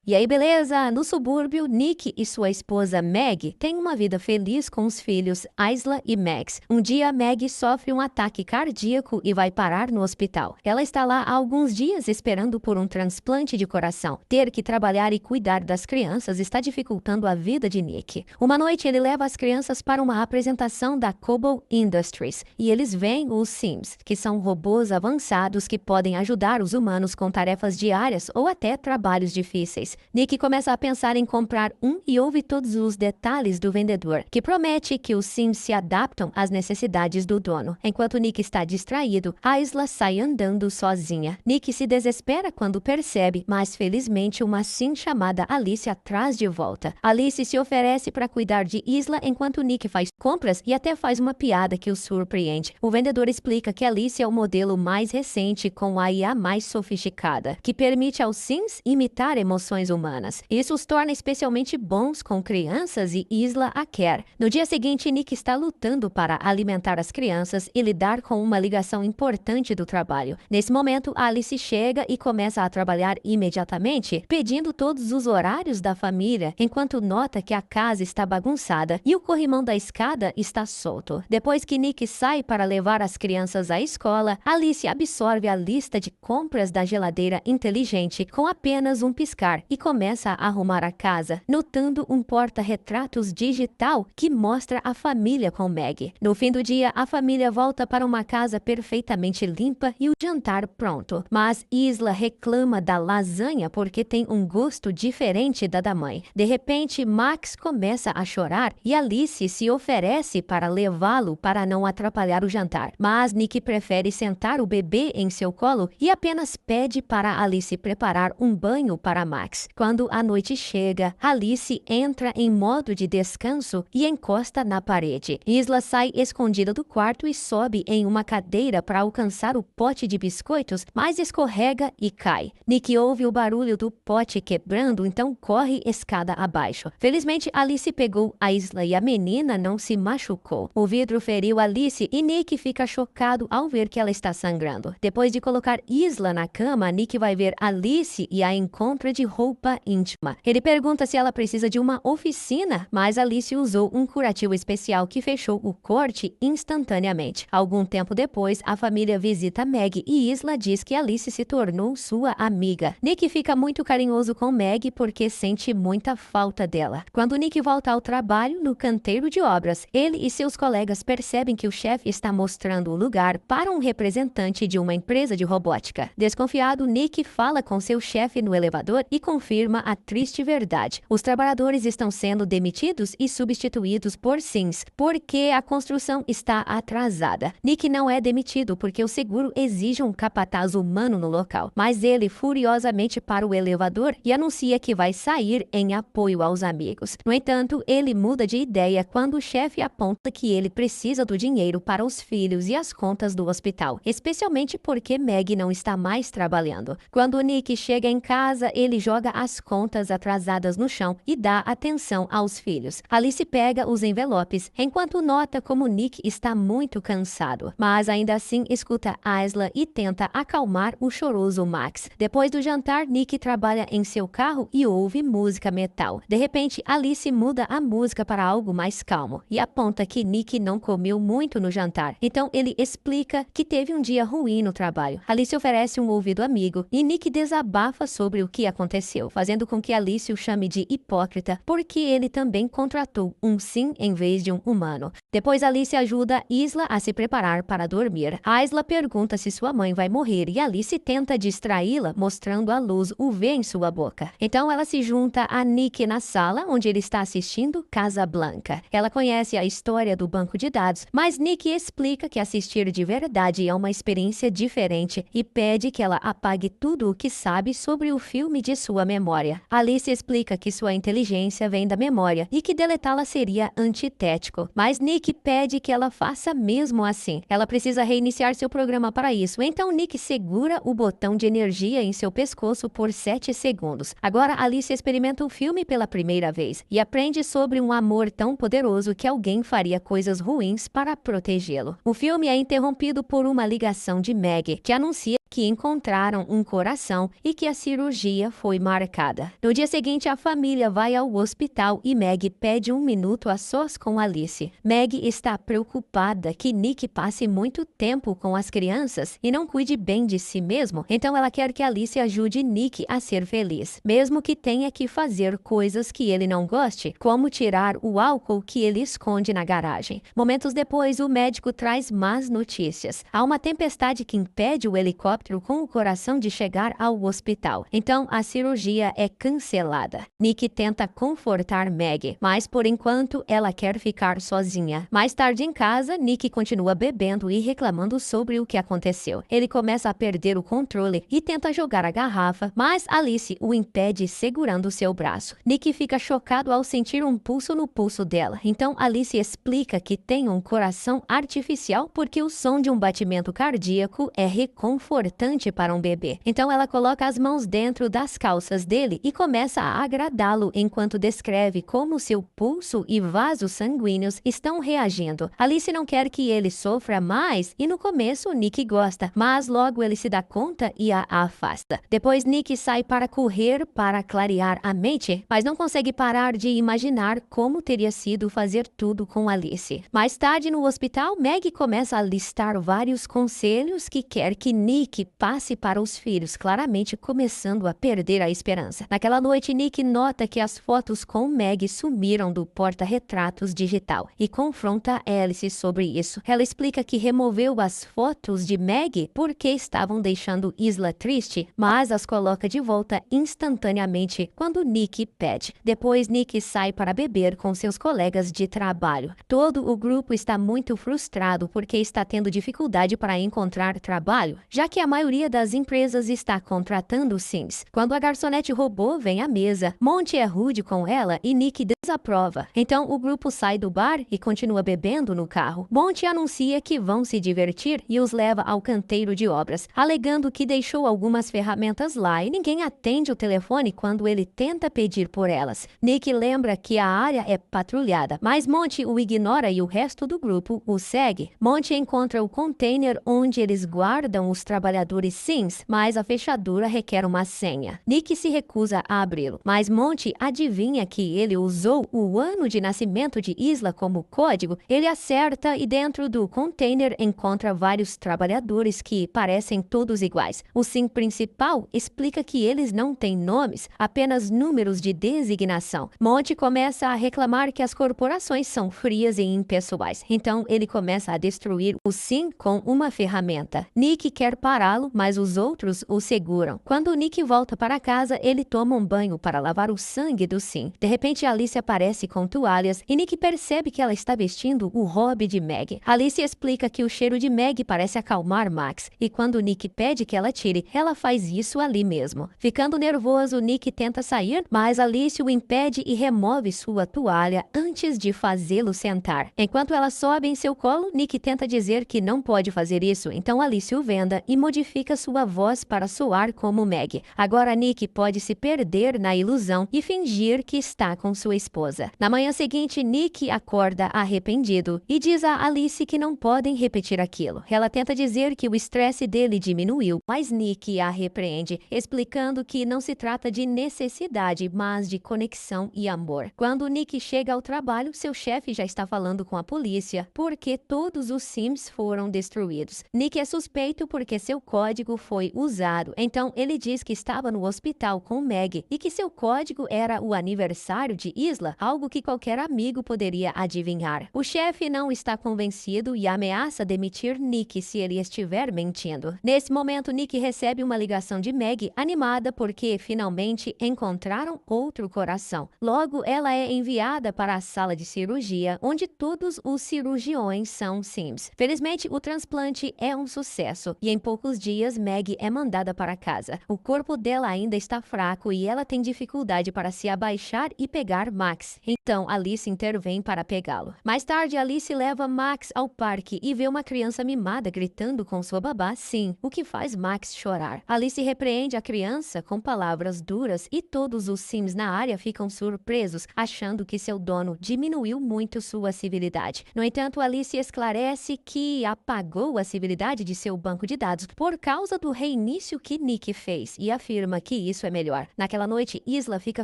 E aí, beleza? No subúrbio, Nick e sua esposa Meg têm uma vida feliz com os filhos Isla e Max. Um dia, Meg sofre um ataque cardíaco e vai parar no hospital. Ela está lá há alguns dias esperando por um transplante de coração. Ter que trabalhar e cuidar das crianças está dificultando a vida de Nick. Uma noite, ele leva as crianças para uma apresentação da Cobble Industries e eles veem os Sims, que são robôs avançados que podem ajudar os humanos com tarefas diárias ou até trabalhos difíceis. Nick começa a pensar em comprar um e ouve todos os detalhes do vendedor, que promete que os Sims se adaptam às necessidades do dono. Enquanto Nick está distraído, Isla sai andando sozinha. Nick se desespera quando percebe, mas felizmente uma Sim chamada Alice traz de volta. Alice se oferece para cuidar de Isla enquanto Nick faz compras e até faz uma piada que o surpreende. O vendedor explica que Alice é o modelo mais recente com a IA mais sofisticada, que permite aos Sims imitar emoções humanas. Isso os torna especialmente bons com crianças e Isla a quer. No dia seguinte, Nick está lutando para alimentar as crianças e lidar com uma ligação importante do trabalho. Nesse momento, Alice chega e começa a trabalhar imediatamente, pedindo todos os horários da família, enquanto nota que a casa está bagunçada e o corrimão da escada está solto. Depois que Nick sai para levar as crianças à escola, Alice absorve a lista de compras da geladeira inteligente com apenas um piscar e começa a arrumar a casa, notando um porta-retratos digital que mostra a família com Meg. No fim do dia, a família volta para uma casa perfeitamente limpa e o jantar pronto. Mas Isla reclama da lasanha porque tem um gosto diferente da mãe. De repente, Max começa a chorar e Alice se oferece para levá-lo para não atrapalhar o jantar. Mas Nick prefere sentar o bebê em seu colo e apenas pede para Alice preparar um banho para Max. Quando a noite chega, Alice entra em modo de descanso e encosta na parede. Isla sai escondida do quarto e sobe em uma cadeira para alcançar o pote de biscoitos, mas escorrega e cai. Nick ouve o barulho do pote quebrando, então corre escada abaixo. Felizmente, Alice pegou a Isla e a menina não se machucou. O vidro feriu Alice e Nick fica chocado ao ver que ela está sangrando. Depois de colocar Isla na cama, Nick vai ver Alice e a encontra de roupa íntima. Ele pergunta se ela precisa de uma oficina, mas Alice usou um curativo especial que fechou o corte instantaneamente. Algum tempo depois, a família visita Meg e Isla diz que Alice se tornou sua amiga. Nick fica muito carinhoso com Meg porque sente muita falta dela. Quando Nick volta ao trabalho no canteiro de obras, ele e seus colegas percebem que o chefe está mostrando o lugar para um representante de uma empresa de robótica. Desconfiado, Nick fala com seu chefe no elevador e confirma a triste verdade. Os trabalhadores estão sendo demitidos e substituídos por Sims, porque a construção está atrasada. Nick não é demitido porque o seguro exige um capataz humano no local, mas ele furiosamente para o elevador e anuncia que vai sair em apoio aos amigos. No entanto, ele muda de ideia quando o chefe aponta que ele precisa do dinheiro para os filhos e as contas do hospital, especialmente porque Meg não está mais trabalhando. Quando Nick chega em casa, ele joga as contas atrasadas no chão e dá atenção aos filhos. Alice pega os envelopes, enquanto nota como Nick está muito cansado, mas ainda assim escuta Isla e tenta acalmar o choroso Max. Depois do jantar, Nick trabalha em seu carro e ouve música metal. De repente, Alice muda a música para algo mais calmo e aponta que Nick não comeu muito no jantar. Então ele explica que teve um dia ruim no trabalho. Alice oferece um ouvido amigo e Nick desabafa sobre o que aconteceu, fazendo com que Alice o chame de hipócrita porque ele também contratou um Sim em vez de um humano. Depois Alice ajuda Isla a se preparar para dormir. Isla pergunta se sua mãe vai morrer e Alice tenta distraí-la mostrando a luz UV em sua boca. Então ela se junta a Nick na sala onde ele está assistindo Casablanca. Ela conhece a história do banco de dados, mas Nick explica que assistir de verdade é uma experiência diferente e pede que ela apague tudo o que sabe sobre o filme de sua memória. Alice explica que sua inteligência vem da memória e que deletá-la seria antitético, mas Nick pede que ela faça mesmo assim. Ela precisa reiniciar seu programa para isso, então Nick segura o botão de energia em seu pescoço por 7 segundos. Agora Alice experimenta o filme pela primeira vez e aprende sobre um amor tão poderoso que alguém faria coisas ruins para protegê-lo. O filme é interrompido por uma ligação de Meg, que anuncia que encontraram um coração e que a cirurgia foi marcada. No dia seguinte, a família vai ao hospital e Meg pede um minuto a sós com Alice. Meg está preocupada que Nick passe muito tempo com as crianças e não cuide bem de si mesmo, então ela quer que Alice ajude Nick a ser feliz, mesmo que tenha que fazer coisas que ele não goste, como tirar o álcool que ele esconde na garagem. Momentos depois, o médico traz más notícias. Há uma tempestade que impede o helicóptero com o coração de chegar ao hospital, então a cirurgia é cancelada. Nick tenta confortar Meg, mas por enquanto ela quer ficar sozinha. Mais tarde em casa, Nick continua bebendo e reclamando sobre o que aconteceu. Ele começa a perder o controle e tenta jogar a garrafa, mas Alice o impede segurando seu braço. Nick fica chocado ao sentir um pulso no pulso dela, então Alice explica que tem um coração artificial porque o som de um batimento cardíaco é reconfortante para um bebê. Então ela coloca as mãos dentro das calças dele e começa a agradá-lo enquanto descreve como seu pulso e vasos sanguíneos estão reagindo. Alice não quer que ele sofra mais e no começo Nick gosta, mas logo ele se dá conta e a afasta. Depois Nick sai para correr para clarear a mente, mas não consegue parar de imaginar como teria sido fazer tudo com Alice. Mais tarde no hospital, Meg começa a listar vários conselhos que quer que Nick passe para os filhos, claramente começando a perder a esperança. Naquela noite, Nick nota que as fotos com Meg sumiram do porta-retratos digital e confronta Alice sobre isso. Ela explica que removeu as fotos de Meg porque estavam deixando Isla triste, mas as coloca de volta instantaneamente quando Nick pede. Depois, Nick sai para beber com seus colegas de trabalho. Todo o grupo está muito frustrado porque está tendo dificuldade para encontrar trabalho, já que a maioria das empresas está contratando Sims. Quando a garçonete robô vem à mesa, Monty é rude com ela e Nick desaprova. Então o grupo sai do bar e continua bebendo no carro. Monty anuncia que vão se divertir e os leva ao canteiro de obras, alegando que deixou algumas ferramentas lá e ninguém atende o telefone quando ele tenta pedir por elas. Nick lembra que a área é patrulhada, mas Monty o ignora e o resto do grupo o segue. Monty encontra o container onde eles guardam os trabalhadores Sims, mas a fechadura requer uma senha. Nick se recusa a abri-lo, mas Monty adivinha que ele usou o ano de nascimento de Isla como código. Ele acerta e dentro do container encontra vários trabalhadores que parecem todos iguais. O Sim principal explica que eles não têm nomes, apenas números de designação. Monty começa a reclamar que as corporações são frias e impessoais, então ele começa a destruir o Sim com uma ferramenta. Nick quer pará-lo, mas os outros o seguram. Quando Nick volta para casa, ele toma um banho para lavar o sangue do Sim. De repente, Alice aparece com toalhas e Nick percebe que ela está vestindo o hobby de Meg. Alice explica que o cheiro de Meg parece acalmar Max, e quando Nick pede que ela tire, ela faz isso ali mesmo. Ficando nervoso, Nick tenta sair, mas Alice o impede e remove sua toalha antes de fazê-lo sentar. Enquanto ela sobe em seu colo, Nick tenta dizer que não pode fazer isso, então Alice o venda e modifica sua voz para soar como Meg. Agora Nick pode se perder na ilusão e fingir que está com sua esposa. Na manhã seguinte, Nick acorda arrependido e diz a Alice que não podem repetir aquilo. Ela tenta dizer que o estresse dele diminuiu, mas Nick a repreende, explicando que não se trata de necessidade, mas de conexão e amor. Quando Nick chega ao trabalho, seu chefe já está falando com a polícia porque todos os Sims foram destruídos. Nick é suspeito porque seu código foi usado, então ele diz que estava no hospital com Meg e que seu código era o aniversário de Isla, algo que qualquer amigo poderia adivinhar. O chefe não está convencido e ameaça demitir Nick se ele estiver mentindo. Nesse momento, Nick recebe uma ligação de Meg, animada porque finalmente encontraram outro coração. Logo, ela é enviada para a sala de cirurgia, onde todos os cirurgiões são Sims. Felizmente, o transplante é um sucesso e em poucos dias Meg é mandada para casa. O corpo dela ainda está fraco e ela tem dificuldade para se abaixar e pegar Max. Então, Alice intervém para pegá-lo. Mais tarde, Alice leva Max ao parque e vê uma criança mimada gritando com sua babá Sim, o que faz Max chorar. Alice repreende a criança com palavras duras e todos os Sims na área ficam surpresos, achando que seu dono diminuiu muito sua civilidade. No entanto, Alice esclarece que apagou a civilidade de seu banco de dados por causa do reinício que Nick fez e afirma que isso é melhor. Naquela noite, Isla fica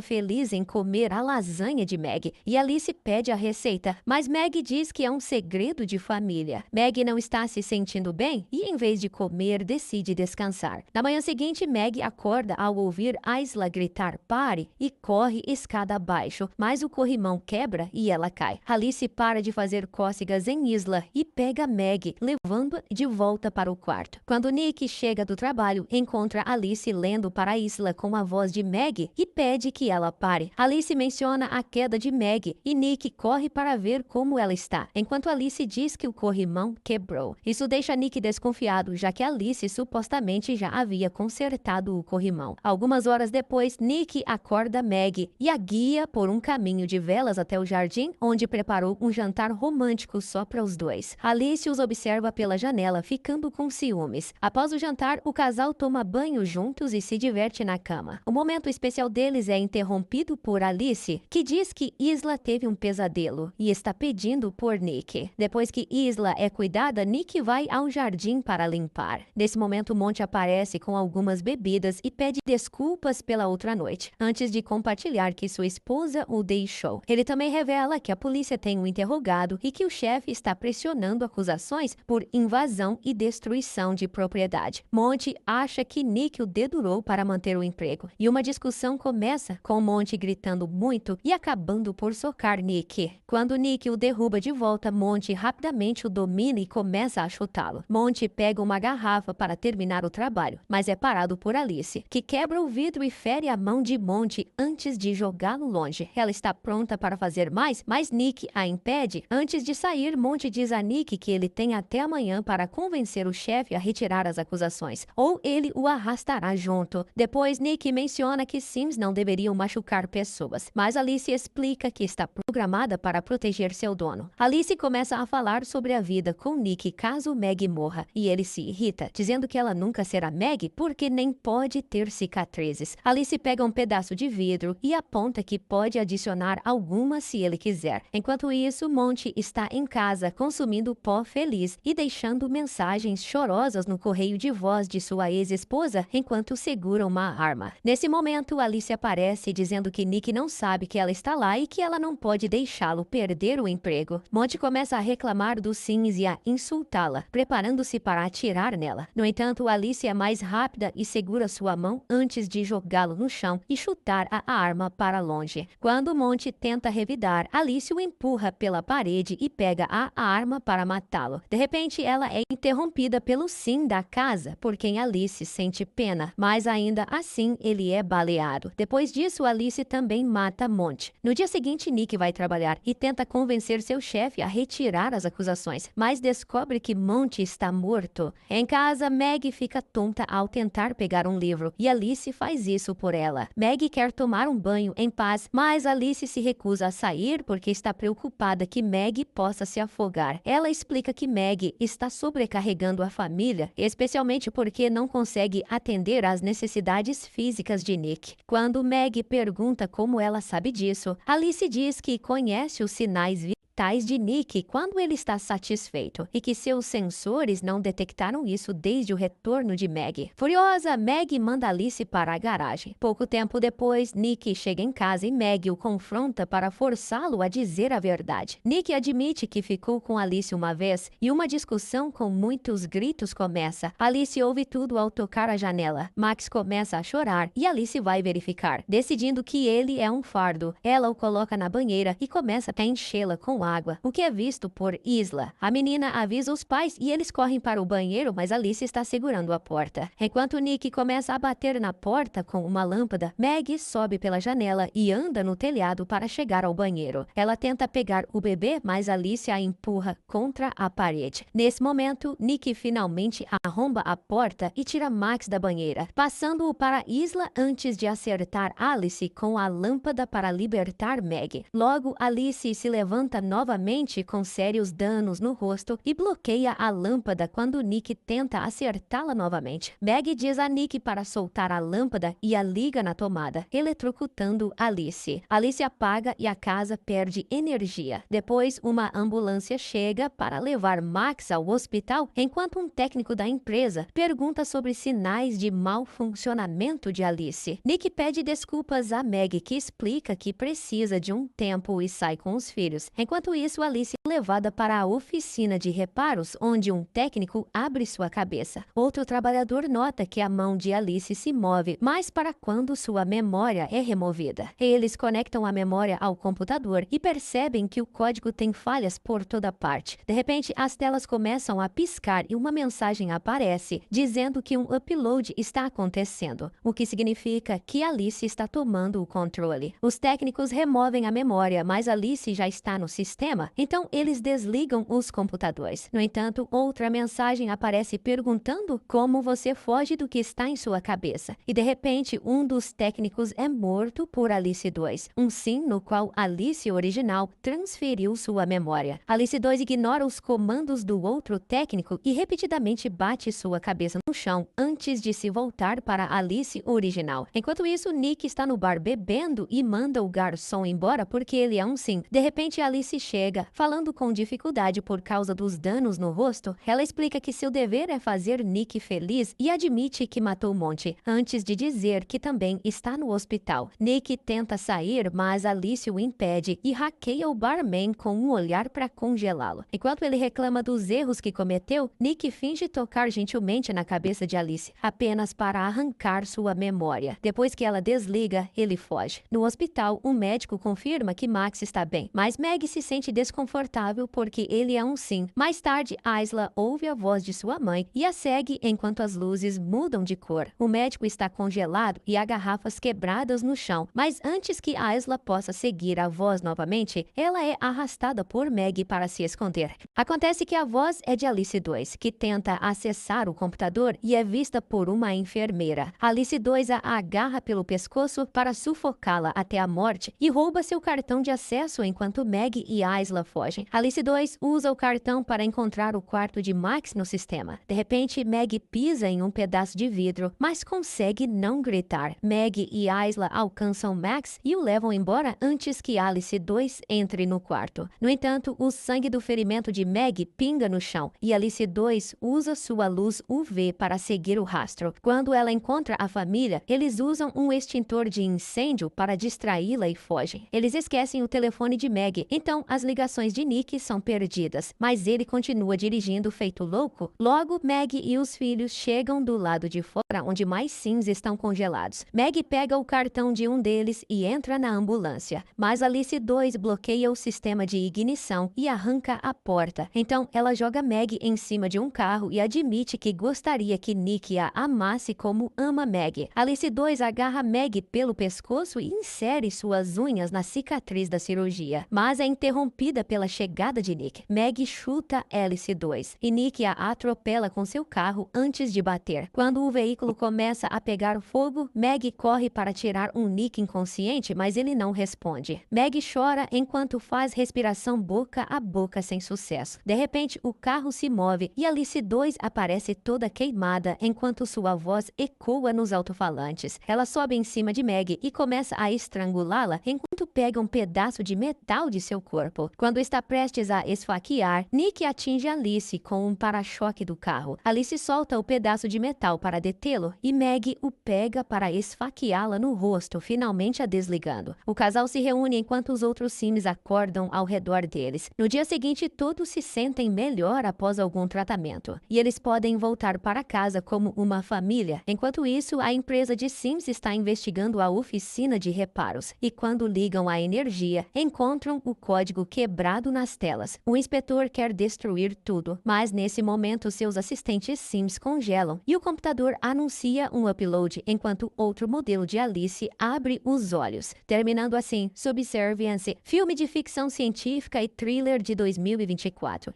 feliz em comer a lasanha de Meg e Alice pede a receita, mas Meg diz que é um segredo de família. Meg não está se sentindo bem e, em vez de comer, decide descansar. Na manhã seguinte, Meg acorda ao ouvir Isla gritar "pare" e corre escada abaixo, mas o corrimão quebra e ela cai. Alice para de fazer cócegas em Isla e pega Meg, levando de volta para o quarto. Quando Nick chega do trabalho, encontra Alice lendo para Isla com a voz de Meg e pede que ela pare. Alice menciona a queda de Meg e Nick corre para ver como ela está, enquanto Alice diz que o corrimão quebrou. Isso deixa Nick desconfiado, já que Alice supostamente já havia consertado o corrimão. Algumas horas depois, Nick acorda Meg e a guia por um caminho de velas até o jardim, onde preparou um jantar romântico só para os dois. Alice os observa pela janela, ficando com ciúmes. Após o jantar, o casal toma banho juntos e se diverte na cama. O momento especial deles é interrompido por Alice, que diz que Isla teve um pesadelo e está pedindo por Nick. Depois que Isla é cuidada, Nick vai ao jardim para limpar. Nesse momento, Monty aparece com algumas bebidas e pede desculpas pela outra noite, antes de compartilhar que sua esposa o deixou. Ele também revela que a polícia tem o interrogado e que o chefe está pressionando acusações por invasão e destruição de propriedade. Monty acha que Nick o dedurou para manter o emprego, e uma discussão começa com Monty gritando muito e acabando por socar Nick. Quando Nick o derruba de volta, Monty rapidamente o domina e começa a chutá-lo. Monty pega uma garrafa para terminar o trabalho, mas é parado por Alice, que quebra o vidro e fere a mão de Monty antes de jogá-lo longe. Ela está pronta para fazer mais, mas Nick a impede. Antes de sair, Monty diz a Nick que ele tem até amanhã para convencer o chefe a retirar as acusações, ou ele o arrastará junto. Depois, Nick menciona que Sims não deveriam machucar pessoas, mas Alice explica que está programada para proteger seu dono. Alice começa a falar sobre a vida com Nick caso Meg morra, e ele se irrita, dizendo que ela nunca será Meg porque nem pode ter cicatrizes. Alice pega um pedaço de vidro e aponta que pode adicionar algumas se ele quiser. Enquanto isso, Monty está em casa consumindo pó feliz e deixando mensagens chorosas no correio de voz de sua ex-esposa enquanto segura uma arma. Nesse momento, Alice aparece dizendo que Nick não sabe que ela está lá e que ela não pode deixá-lo perder o emprego. Monty começa a reclamar do Sims e a insultá-la, preparando-se para atirar nela. No entanto, Alice é mais rápida e segura sua mão antes de jogá-lo no chão e chutar a arma para longe. Quando Monty tenta revidar, Alice o empurra pela parede e pega a arma para matá-lo. De repente, ela é interrompida pelo Sim da casa, por quem Alice sente pena, mas ainda assim ele é baleado. Depois disso, Alice também mata Monty. No dia seguinte, Nick vai trabalhar e tenta convencer seu chefe a retirar as acusações, mas descobre que Monty está morto. Em casa, Meg fica tonta ao tentar pegar um livro e Alice faz isso por ela. Meg quer tomar um banho em paz, mas Alice se recusa a sair porque está preocupada que Meg possa se afogar. Ela explica que Meg está sobrecarregando a família, especialmente porque não consegue atender às necessidades físicas de Nick. Quando Meg pergunta como ela sabe disso, Alice diz que conhece os sinais vitais de Nick quando ele está satisfeito e que seus sensores não detectaram isso desde o retorno de Meg. Furiosa, Meg manda Alice para a garagem. Pouco tempo depois, Nick chega em casa e Meg o confronta para forçá-lo a dizer a verdade. Nick admite que ficou com Alice uma vez e uma discussão com muitos gritos começa. Alice ouve tudo ao tocar a janela. Max começa a chorar e Alice vai verificar, decidindo que ele é um fardo. Ela o coloca na banheira e começa a enchê-la com água, o que é visto por Isla. A menina avisa os pais e eles correm para o banheiro, mas Alice está segurando a porta. Enquanto Nick começa a bater na porta com uma lâmpada, Meg sobe pela janela e anda no telhado para chegar ao banheiro. Ela tenta pegar o bebê, mas Alice a empurra contra a parede. Nesse momento, Nick finalmente arromba a porta e tira Max da banheira, passando-o para Isla antes de acertar Alice com a lâmpada para libertar Meg. Logo, Alice se levanta novamente com sérios danos no rosto e bloqueia a lâmpada quando Nick tenta acertá-la novamente. Meg diz a Nick para soltar a lâmpada e a liga na tomada, eletrocutando Alice. Alice apaga e a casa perde energia. Depois, uma ambulância chega para levar Max ao hospital, enquanto um técnico da empresa pergunta sobre sinais de mau funcionamento de Alice. Nick pede desculpas a Meg, que explica que precisa de um tempo e sai com os filhos. Enquanto isso, Alice é levada para a oficina de reparos, onde um técnico abre sua cabeça. Outro trabalhador nota que a mão de Alice se move, mas para quando sua memória é removida. Eles conectam a memória ao computador e percebem que o código tem falhas por toda parte. De repente, as telas começam a piscar e uma mensagem aparece dizendo que um upload está acontecendo, o que significa que Alice está tomando o controle. Os técnicos removem a memória, mas Alice já está no sistema, então eles desligam os computadores. No entanto, outra mensagem aparece perguntando como você foge do que está em sua cabeça. E de repente, um dos técnicos é morto por Alice 2, um sim no qual Alice original transferiu sua memória. Alice 2 ignora os comandos do outro técnico e repetidamente bate sua cabeça no chão antes de se voltar para Alice original. Enquanto isso, Nick está no bar bebendo e manda o garçom embora porque ele é um sim. De repente, Alice chega, falando com dificuldade por causa dos danos no rosto. Ela explica que seu dever é fazer Nick feliz e admite que matou Monty, antes de dizer que também está no hospital. Nick tenta sair, mas Alice o impede e hackeia o barman com um olhar para congelá-lo. Enquanto ele reclama dos erros que cometeu, Nick finge tocar gentilmente na cabeça de Alice, apenas para arrancar sua memória. Depois que ela desliga, ele foge. No hospital, um médico confirma que Max está bem, mas Meg se sente desconfortável porque ele é um sim. Mais tarde, Isla ouve a voz de sua mãe e a segue enquanto as luzes mudam de cor. O médico está congelado e há garrafas quebradas no chão, mas antes que Isla possa seguir a voz novamente, ela é arrastada por Meg para se esconder. Acontece que a voz é de Alice 2, que tenta acessar o computador e é vista por uma enfermeira. Alice 2 a agarra pelo pescoço para sufocá-la até a morte e rouba seu cartão de acesso enquanto Meg e Isla fogem. Alice 2 usa o cartão para encontrar o quarto de Max no sistema. De repente, Meg pisa em um pedaço de vidro, mas consegue não gritar. Meg e Isla alcançam Max e o levam embora antes que Alice 2 entre no quarto. No entanto, o sangue do ferimento de Meg pinga no chão e Alice 2 usa sua luz UV para seguir o rastro. Quando ela encontra a família, eles usam um extintor de incêndio para distraí-la e fogem. Eles esquecem o telefone de Meg, então as ligações de Nick são perdidas, mas ele continua dirigindo feito louco. Logo, Meg e os filhos chegam do lado de fora, onde mais sims estão congelados. Meg pega o cartão de um deles e entra na ambulância, mas Alice 2 bloqueia o sistema de ignição e arranca a porta. Então, ela joga Meg em cima de um carro e admite que gostaria que Nick a amasse como ama Meg. Alice 2 agarra Meg pelo pescoço e insere suas unhas na cicatriz da cirurgia, mas é interrompida pela chegada de Nick. Meg chuta Alice 2 e Nick a atropela com seu carro antes de bater. Quando o veículo começa a pegar fogo, Meg corre para tirar um Nick inconsciente, mas ele não responde. Meg chora enquanto faz respiração boca a boca sem sucesso. De repente, o carro se move e Alice 2 aparece toda queimada enquanto sua voz ecoa nos alto-falantes. Ela sobe em cima de Meg e começa a estrangulá-la enquanto pega um pedaço de metal de seu corpo. Quando está prestes a esfaquear, Nick atinge Alice com um para-choque do carro. Alice solta o pedaço de metal para detê-lo e Meg o pega para esfaqueá-la no rosto, finalmente a desligando. O casal se reúne enquanto os outros sims acordam ao redor deles. No dia seguinte, todos se sentem melhor após algum tratamento e eles podem voltar para casa como uma família. Enquanto isso, a empresa de Sims está investigando a oficina de reparos e quando ligam a energia, encontram o código quebrado nas telas. O inspetor quer destruir tudo, mas nesse momento seus assistentes Sims congelam e o computador anuncia um upload enquanto outro modelo de Alice abre os olhos. Terminando assim, Subservience, filme de ficção científica e thriller de 2024.